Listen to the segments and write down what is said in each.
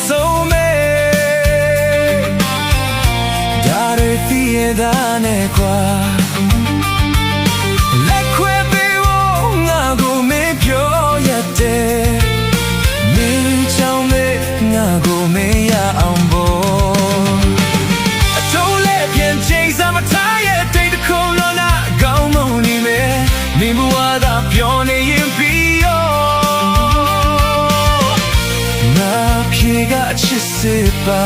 ဆုံးမဲ့ဒါတွေသိရတာနဲ့ကွာလက်ခွဲပေးဖို့ငါကိုမင်းပြောရတဲ့မင်းချောင်းလေးငါကိုမင်းရအောင်ဖို့အထုံးလေးပြန်ချိန်စမထားရဲ့တိတ်တခုလုံးနာကောင်းမုံနေမယ်မင်းဘဝသာပြောနေရင်ပြီးရောငါဖြေကအချစ်စစ်ပါ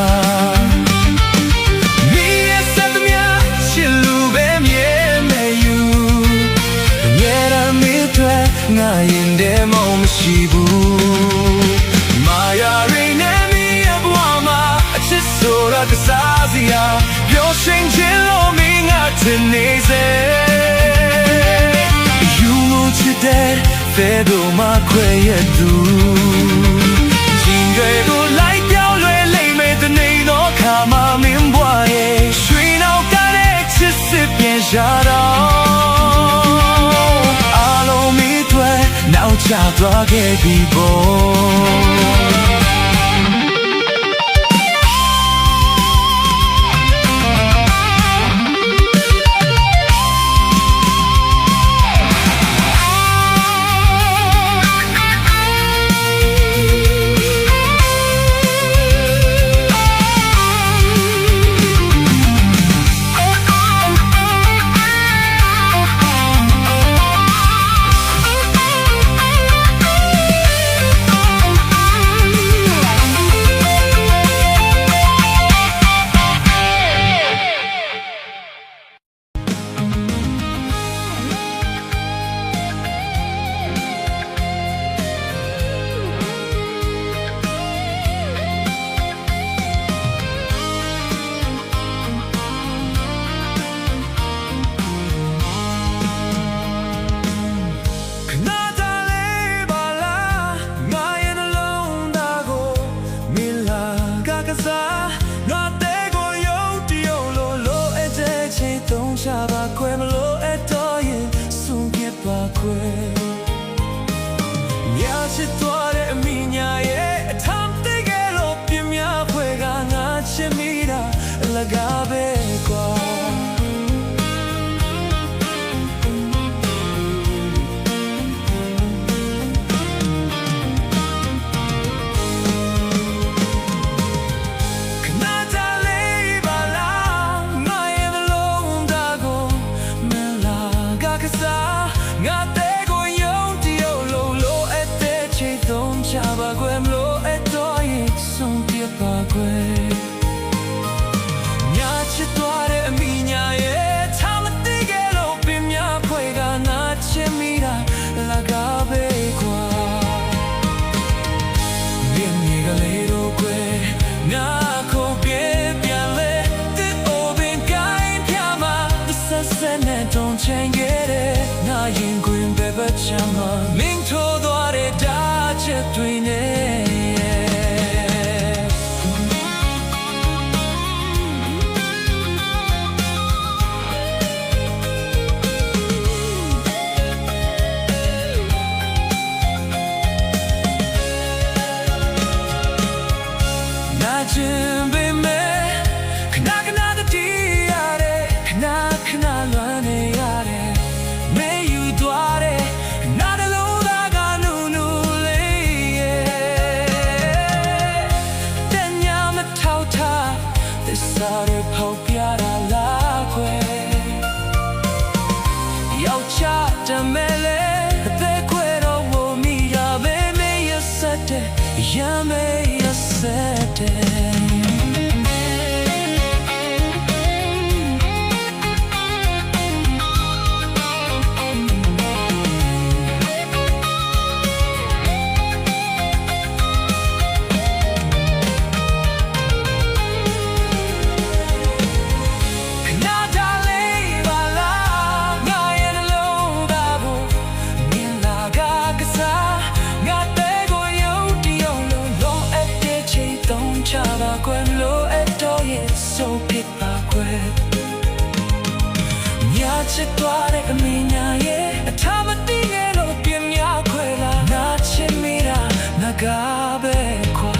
ငါရင်ထဲမှမရှိဘူးမာယာရိနဲ့မင်းရဲ့ဘဝမှာအချစ်ဆိုတာကစားစရာပျော်ရွှင်ခြင်းလို့မင်းငါထင်နေစေယူလို့ချစ်တဲ့ဖဲတို့မှခွဲရသူချင်းတွေကိုလိုက်ပြောင်းလွယ်လိမ့်မယ်တနေ့တော့ခါမှမင်းဘဝရဲ့ရွှေနောက်ကတဲ့ချစ်စစ်ပြန်ရှာတော့ချသွားခဲ့ပြီပေါ့မင်းထိုးသွားတဲ့ဓာတ်ချက်တွေနဲ့နာကျင်ပေမဲ့ခဏခဏတတိရတယ်ခဏခဏလွမ်းနေရတယ်မေးယူသွားတယ်စားရဖောက်ပြတာလားခွဲယောက်ျားတမဲလေအသက်ခွဲတော့ဝမိရပဲမေးရဆက်တဲ့ရမေးရဆက်တဲ့ချစ်သွားတဲ့အမိညာရဲ့အထမတိငယ်လို့ပြင်းများခွဲလာနာချစ်မိတာငါကပဲခွာ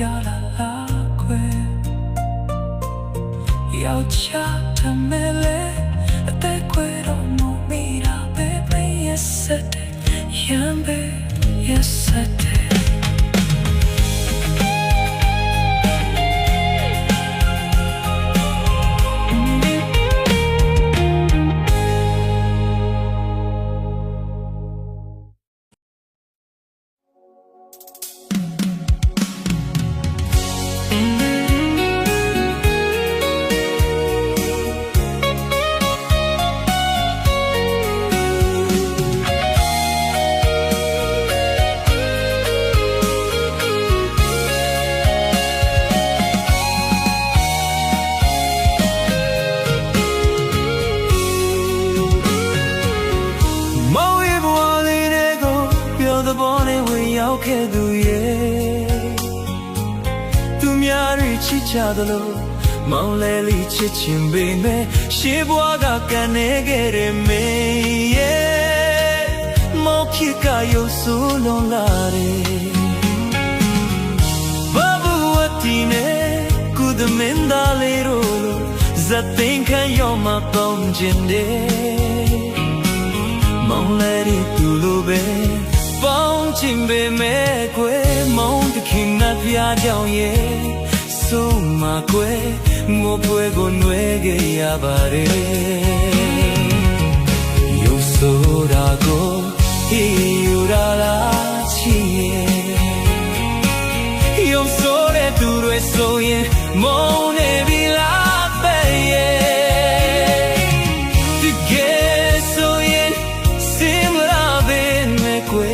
la la que Yo chatamele te quiero no mira baby yesate yambe yesate The morning we out ke du ye Tu myari chi cha da lo Maung le li chi chin be me Shi bwa ga kan ne ge de me ye Mo khit ka yo su lon la de Babu wati ne ku de min da le ro lo Zat think kan yo ma pong jin de Maung le ri tu lo be Bong chim be me kwe mong the king na pya jaung ye so ma kwe ngo pwe ko nwe ge ya ba re yo so da ko hi yo da la chi ye yo so le tu rwe so yin mong ne bi la pe ye tu ge so yin sim la be me kwe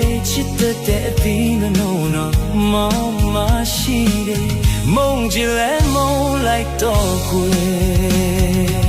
the thing no no mama she mong jile mong like dog way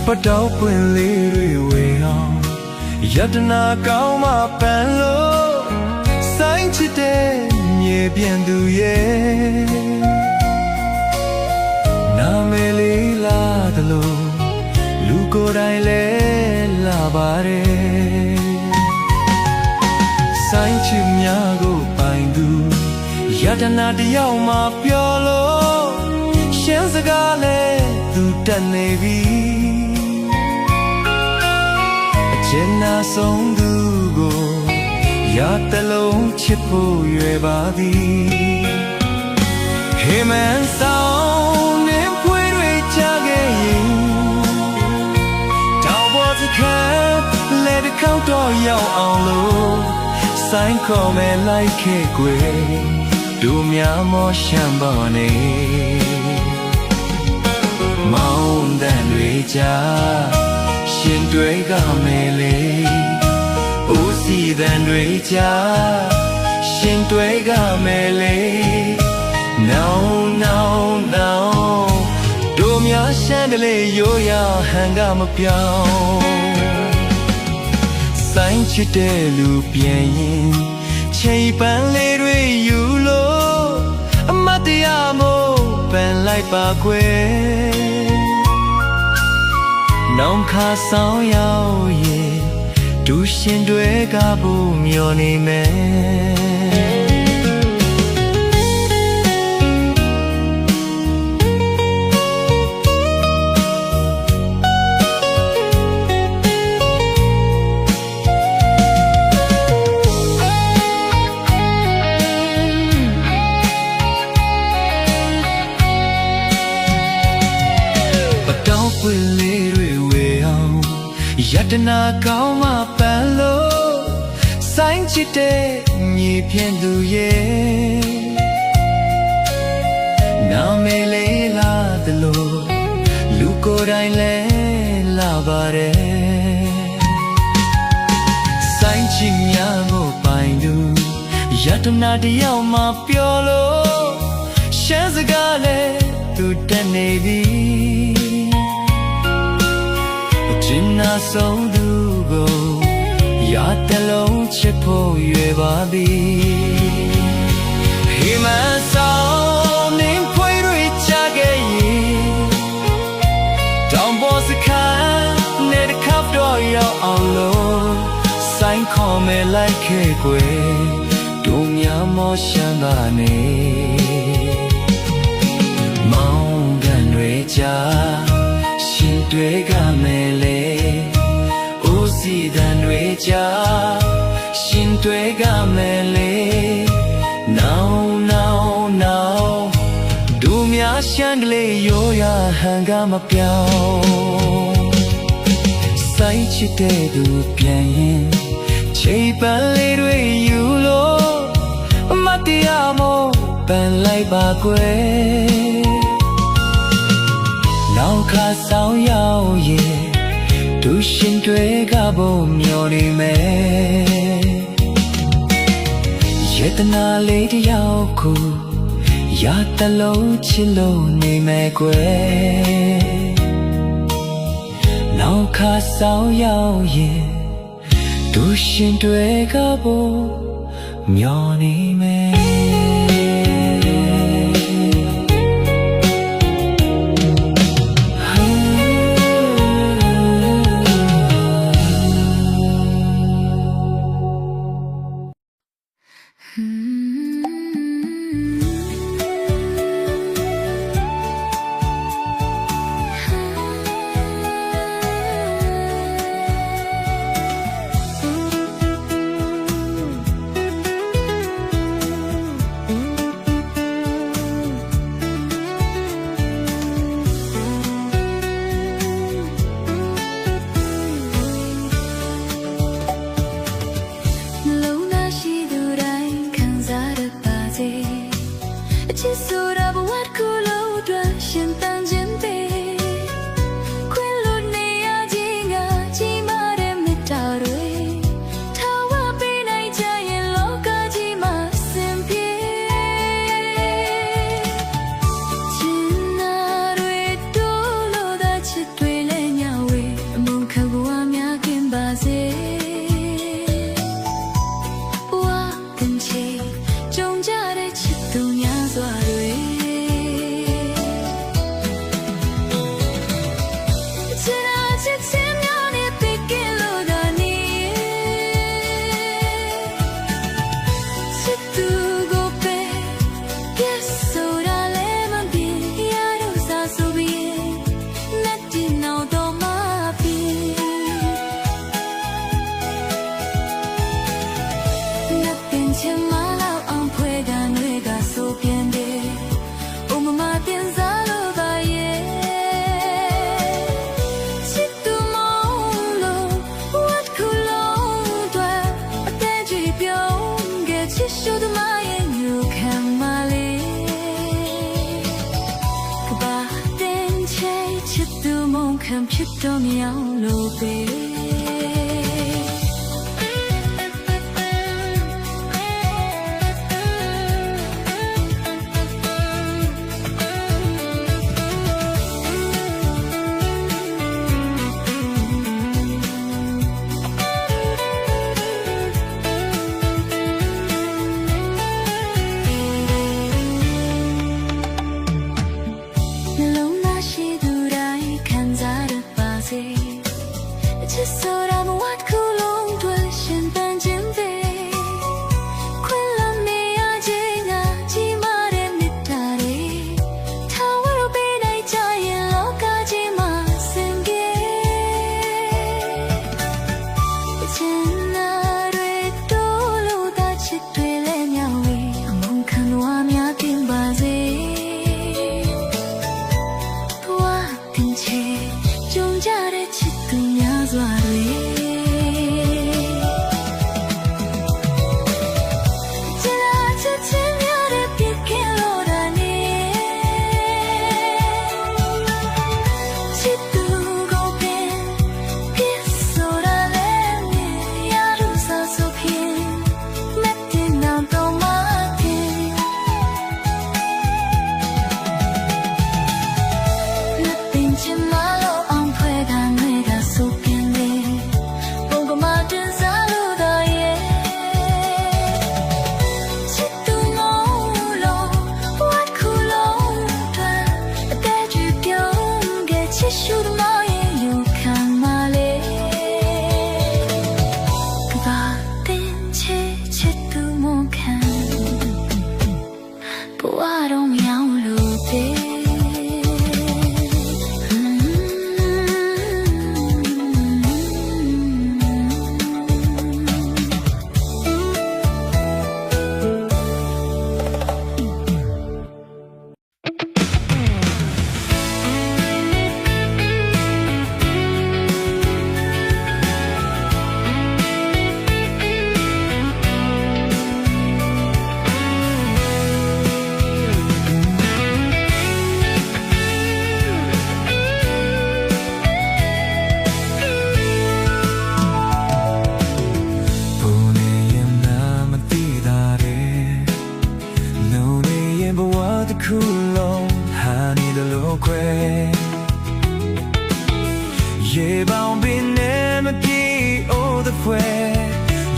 But don't put little way on Yet na cao ma pan lo Sain chi de nye bien du ye Na me li la de lo Lu ko dai le la ba re Sain chi mya go pain du Yet na de yao ma pyo lo Shen sa ga le du tan ne bi Jenna song du go ya ta long chit phu yue ba di Hey man song nim phui rui cha ge yin Tao bo zi kan let it count to yao aung lo Sign call me like ke gui Du mya mo shan ba ne Maung dan rui cha Shin dui ga me le U si dan dui cha Shin dui ga me le No no no Do mya shan de le yo ya han ga ma pyao Sain chit de lu pian yin Chei pan le dui yu lo Amat ya mo pan lai pa kwe Nong kha sao yao ye Du shin dui ga bu myo ni me နာကောင်းမှပန်လို့ဆိုင်ချစ်တဲ့ညီဖြင့်သူရဲ့နာမည်လေးလာသလိုလူကိုယ်တိုင်လဲလာပါတယ်ဆိုင်ချစ်များကိုပိုင်သူယတနာတယောက်မှပြောလို့ရှမ်းစကားလဲသူတက်နေပြီတင်နာဆုံးသူကိုရတလုံးချစ်ဖို့ရွယ်ပါပြီဟိမဆောင်နေဖွေးရချခဲ့ရင်တောင်ပေါ်စခန်းနဲ့တစ်ခါတော့ရောက်အောင်လို့ဆိုင်ခေါ်မယ်လိုက်ခဲ့ကွယ်တို့များမောရှမ်းပါနေမောင်ကန်တွေကြာရှင်တွေကမယ်လေဦးစီတန်တွေကြာရှင်တွေကမယ်လေနောင်တို့များရှမ်းကလေးရိုးရာဟန်ကမပြောင်းဆိုင်ချစ်တဲ့သူပြန်ရင်ချိန်ပန်းလေးတွေယူလို့မတရားမို့ပန်လိုက်ပါကွယ်နောက်ခါဆောင်ရောက်ရဲ့ဒူရှင်တွေကဖို့မျောနေမယ်ယတနာလေးတယောက်ကိုရတလုံးချစ်လို့နေမယ်ကွယ်နောက်ခါဆောင်ရောက်ရဲ့ဒူရှင်တွေကဖို့မျောနေမယ်ခံဖြစ်တော့မြောင်လို့ပဲကြတဲ့ချစ်သူများစွာတွေ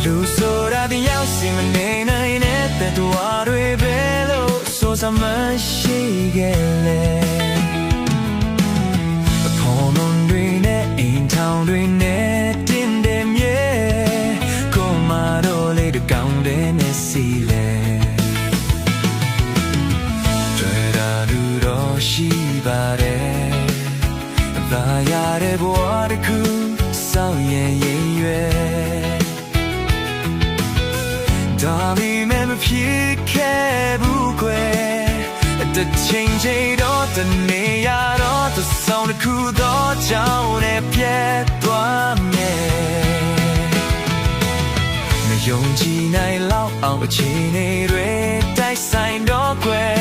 လူဆိုတာတရားစီမနေနိုင်တဲ့တူအတွေပဲလို့ဆိုစမရှိခဲ့လေအဖော်လွန်တွေနဲ့အိမ်ထောင်တွေနဲ့တင်းတယ်မြေကိုမတော်လေးတကောင်းတဲ့နဲ့စီလေတွေ့တာလူတော်ရှိပါတယ်ဘာရတဲ့ဘဝတစ်ခုစောင့်ရင်ရင်ရွယ်ဒါပေမဲ့မဖြစ်ခဲ့ဘူးကွယ်တစ်ချိန်ချိန်တော့တနေရတော့သဆောင်တစ်ခုတော့ကြောင်းနဲ့ပြတ်သွားမယ်မယုံကြည်နိုင်လောက်အောင်အခြေအနေတွေတိုက်ဆိုင်တော့ကွယ်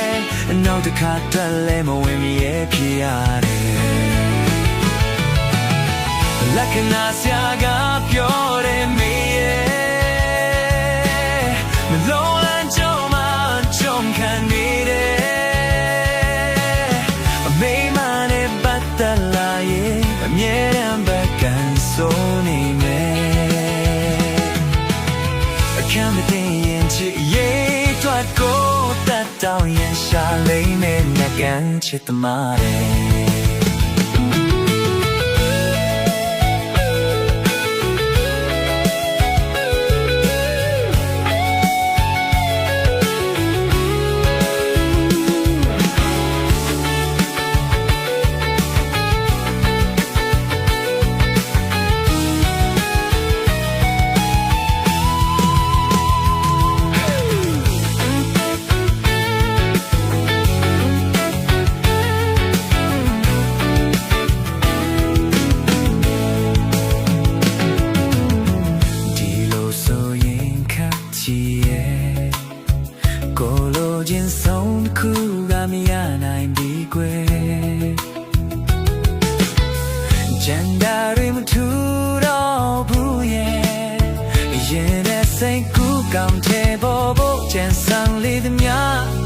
နောက်တစ်ခါတည်းလည်းမဝင်မြဲဖြစ်ရတယ်လက္ခဏာစရာကပြောတယ်မေရဲ့မလုံးလန်းကြုံမှကြုံခံနေတယ်အမေမနဲ့ပတ်သက်လာရဲ့အမြဲတမ်းပဲကန်ဆိုနေမယ်အခမ်းမတင်ရင်ချစ်ရဲ့တွတ်ကိုတတ်တောင်းရင်ရှာလိမ့်မယ်ငါကန်ချစ်သမားတယ်ကိုလိုချင်းဆုံးတစ်ခုကမရနိုင်ပြီကွယ်ဂျန်ဒါရီမထူတော့ဘူးရဲ့ရင်နဲ့စိတ်ကူးကောင်းတဲ့ဘောဘောကျန်ဆောင်လေးသမျှ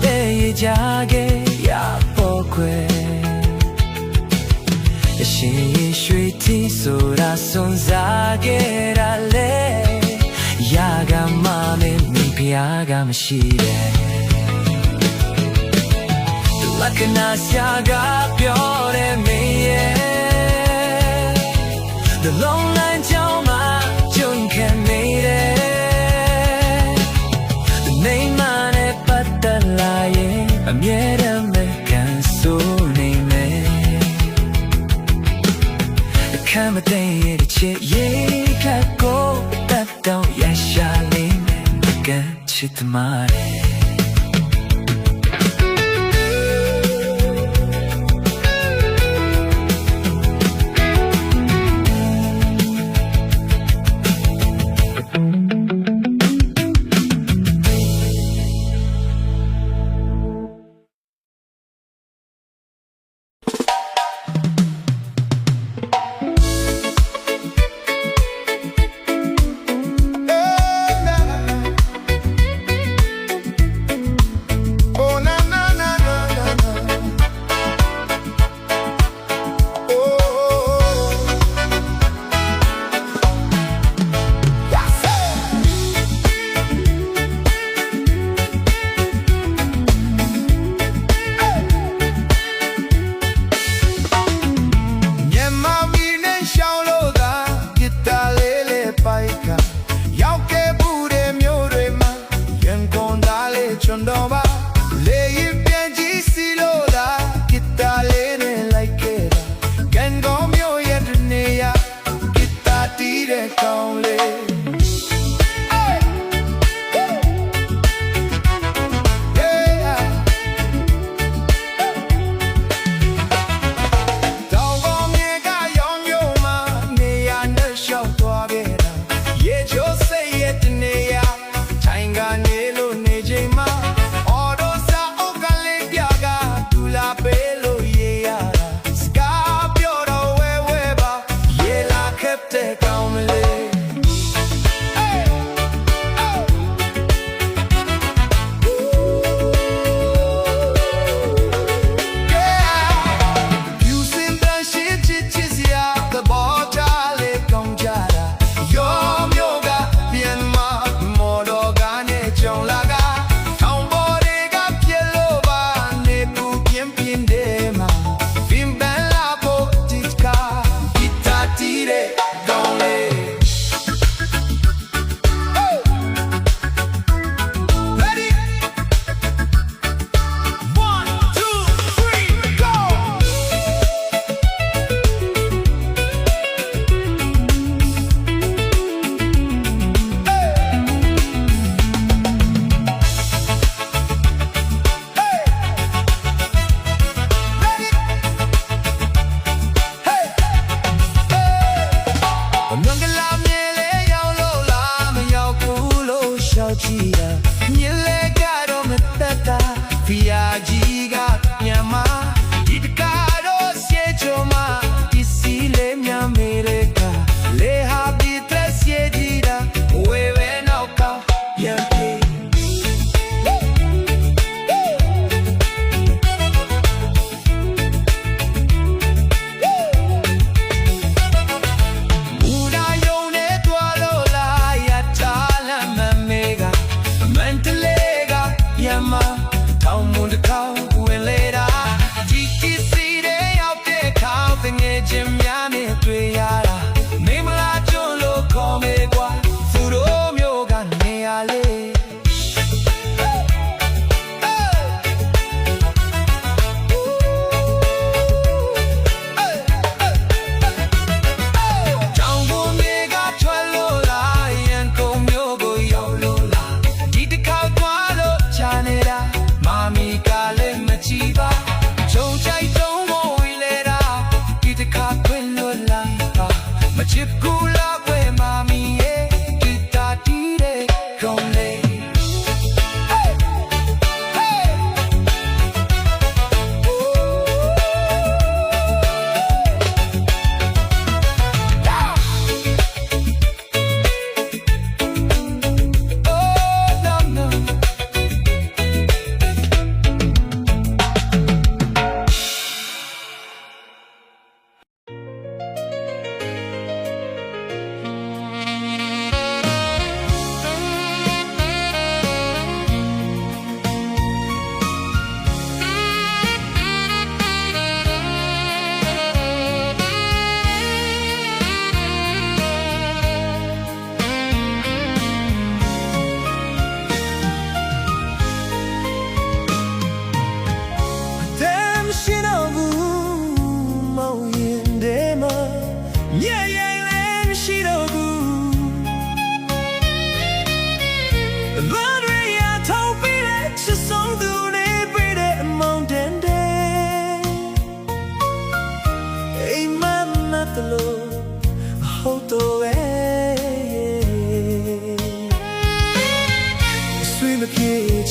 တဲ့ရကြခဲ့ရပေါ်ကွယ်အရှိရွှေတီဆိုတာစွန်စားခဲ့တာလေရကမနဲ့မိဖုရားကမရှိတယ်လက္ခဏာစရာကပြောတယ်မေရဲ့The long line ကြောင့်မှကြုံခံနေတယ်The name နဲ့ပတ်သက်လာရင်အမြဲတမ်းပဲကန်ဆိုနေမယ်အခမ်းမသိရဲ့ချစ်ရဲ့ခက်ကိုတတ်တောင်းရရှာလိမ့်မယ်ကန်ချစ်သမားတယ်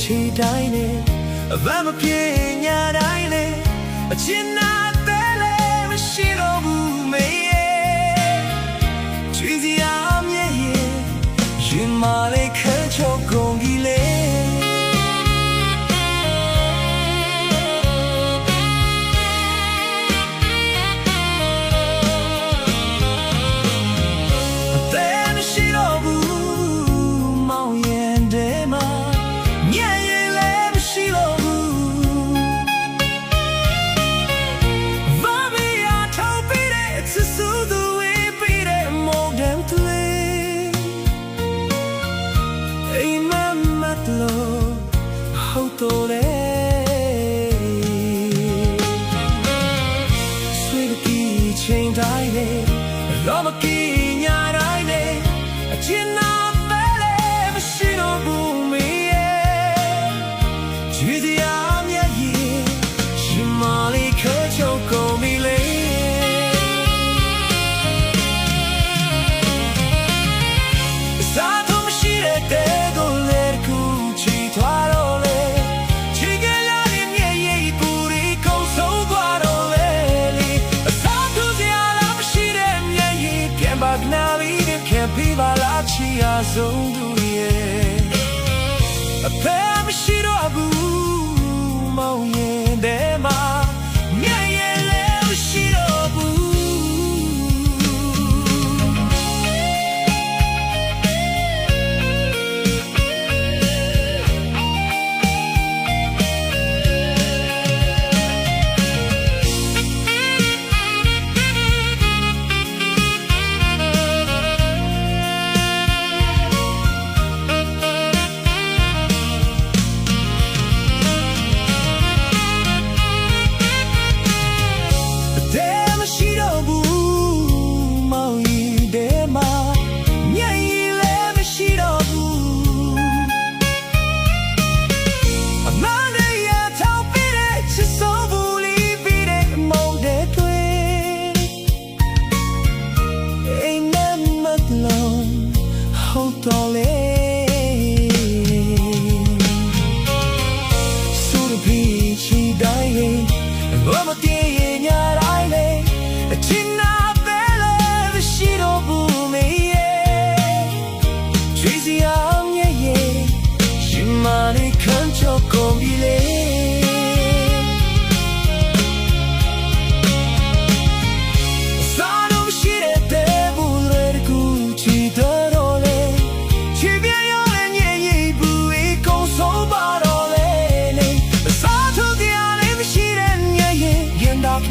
起တိုင်းနဲ့ဘာမပြေညာတိုင်းနဲ့အချစ်နာတဲ့လေမရှိတော့ဘူးမေရဲ့ကြွေးစရာမြဲရဲ့ရင်မလေးခန့်ချောကုန်ကြီးလေတော်လေဆွေးကြီးချိန်တိုင်းလေလောမကြီးညာတိုင်းလေအချစ်နာပဲလေမရှိတော့ဘူးမေရဲ့ကြွေးစရာမြတ်ရဲ့ရှင်မလေးခက်ချုပ်ကုန်ပြီလေစားတော့မရှိတဲ့ကိုလေကူချီထွားတော့Viva la chia zonduye Ape mishiro abu Mauye dema Nyaye le mishiro abuတော်လေဆိုရပြီးချီတိုင်းလေဘာမတည်ညာတိုင်းလေအချစ်နာပဲလေမရှိတော့ဘူးမေရဲ့ချီစီအောင်ရဲ့ရှင်မလေးခန့်ချောကုန်ပြီလေ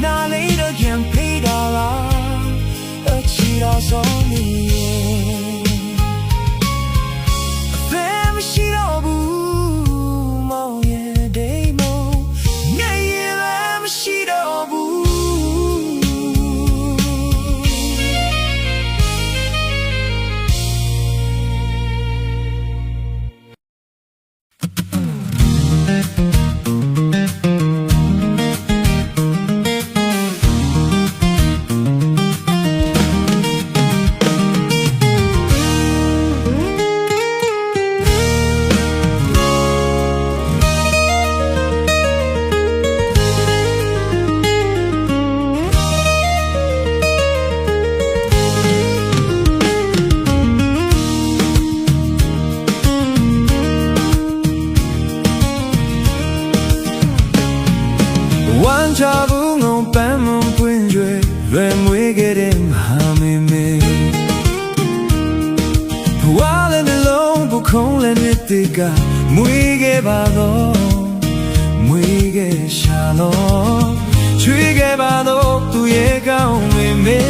နာလေးတော့ပြန်ပြေးတာလားအချီတော်ဆုံးနေအဖဲမရှိတော့ဘူးမောင်ရဲ့ဒိမ်မောင်ငယ်ရင်လည်းမရှိတော့ဘူးချဘူးငုံပန်းမပွင့်ရွယ်လွယ်မွေးခဲ့တဲ့မဟာမေမေဘဝလည်းနှလုံးဘုခုံးလည်းနှစ်တည်းကမွေးခဲ့ပါတော့မွေးခဲ့ရှာတော့ချွေးခဲ့ပါတော့သူရဲ့ကောင်းမေမေ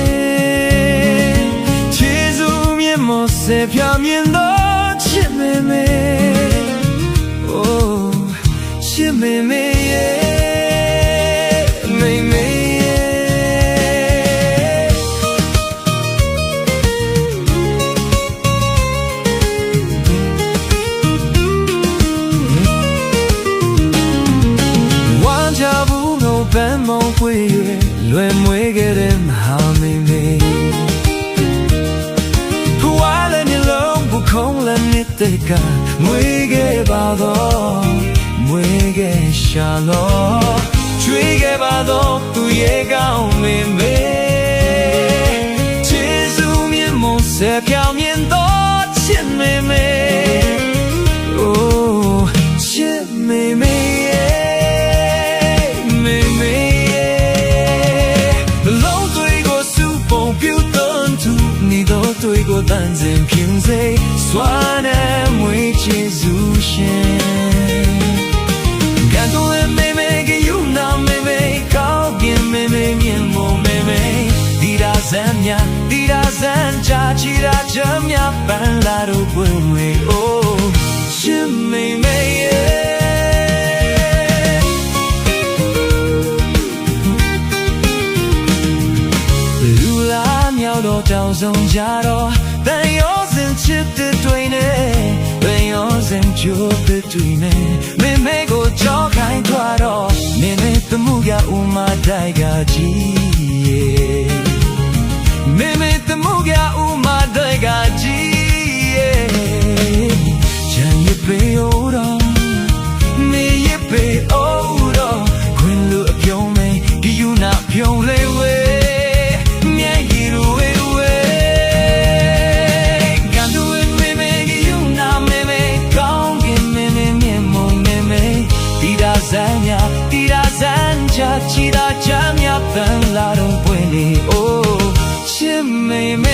ချစ်စုမြတ်မောစေပြမြင်တော့ချစ်မေမေအိုးချစ်မေမေရဲ့ပန်းမောင်ပွေလွယ်မွေးခဲ့တဲ့မဟာမေမေဘဝလည်းနှလုံးဘုခုံး လည်းမြစ်တဲ့ကမွေခဲ့ပါတော့မွေခဲ့ရှာလို့ချွေခဲ့ပါတော့သူရဲ့ကောင်းမင်းမေချစ်စုမြင်မို့ဆက်ပြောင်းမြင်တော့ချစ်မေမေအိုးချစ်မေမေမေမေလုံးတွေကိုစုပုံပြုသွန်းသူ你都对过单人平贼算的没结束线感动的妹妹给有那妹妹告别妹妹面膜妹妹滴答三秒滴答三加其他这秒半拉都不会哦是妹妹耶都找上家了，但有人吃的对呢，但有人就不对呢。妹妹给我找开脱了，妹妹的木呀乌马带个鸡，妹妹的木呀乌马带个鸡，将一杯欧了，没一杯欧了，困了飘妹，给有那飘泪味。滴答三加其他加秒半拉都不离哦，亲妹妹。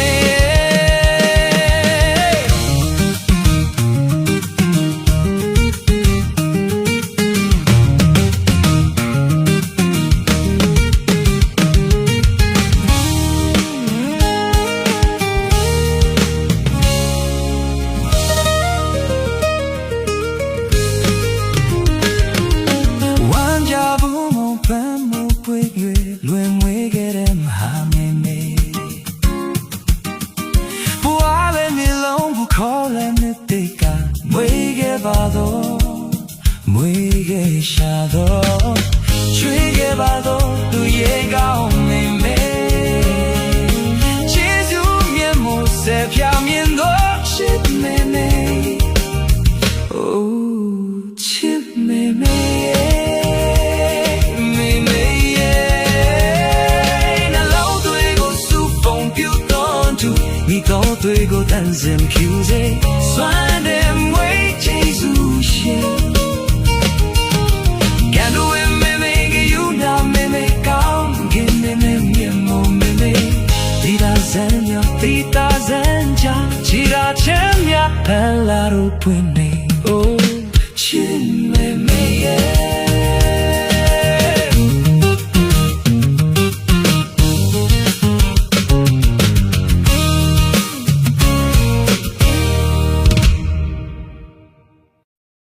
မွေခဲ့ရှာတော့ချွေခဲ့ပါတော့သူရဲ့ကောင်းမင်းမေချစ်စုမြတ်မို့ဆက်ဖြာမြင်တော့ချစ်မေမေအိုးချစ်မေမေမေမေ那老对我数风飘动住你都对我单身 Q Z 酸的为结束线滴答三加，其他千秒，半拉都不能。